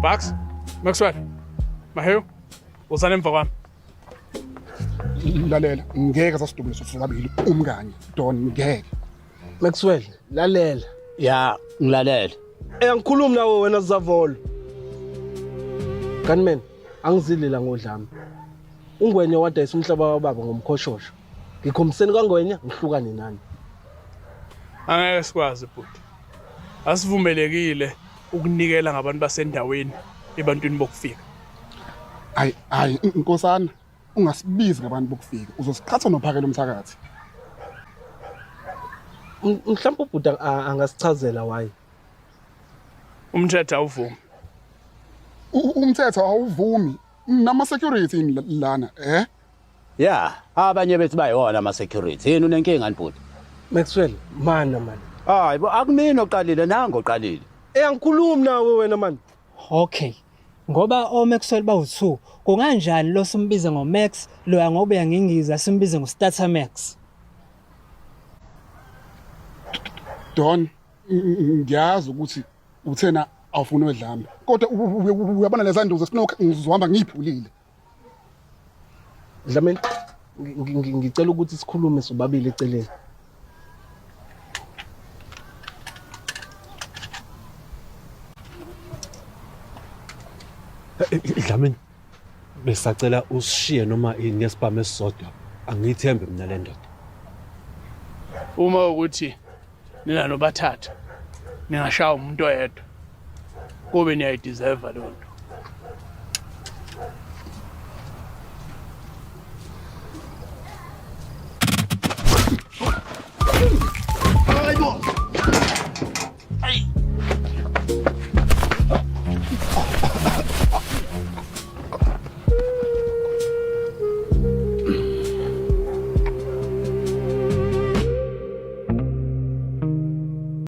Bucks, Maxwell, Mahew, usane emva kwami. Lalela, ngeke sasidubule sosabili umkanye. Don ngeke. Maxwell, lalela. Ya, ngilalela. Ngikhuluma nawe wena Zavolo. Gunman, angizilila ngodlami. Ungwenya wadayisa umhlaba wababa ngomkhoshosho. Ngikhombiseni kangwenya ngihlukane nani. Angeke sikwazi bhuti. Asivumelekile ukunikela ngabantu basendaweni ebantwini bokufika. Hayi inkosana, ungasibizi ngabantu bokufika. Uzosiqhatha nophakela umsakathi. Mhlawumbe ubhuti angasichazela why. Umthetho awuvumi. Umthetho awuvumi. Nama security lana, Ya, abanye bethu bayiwona ama security. Yini unenkinga nibhuti? Maxwell, man. Hayi, akumina oqalile nango oqalile. Ngikhuluma nawe wena man. Okay. Ngoba oMaxwell bawu2, kunganjani lo simbize ngoMax, lo yangobe yangingiza simbize ngoStarter Max? Don, ngiyazi ukuthi uthena awufuna wedlamba. Kodwa uyabona lezi nduzo ngizihamba ngiphulile. Dlamini, ngicela ukuthi sikhulume sobabili eceleni. Dlamini, besacela usishiye noma inesipame esisodwa. Angithembe mina le ndoda. Uma ukuthi nina nobathatha, ningashaya umuntu oyedwa. Kube niyayideserve lo nto.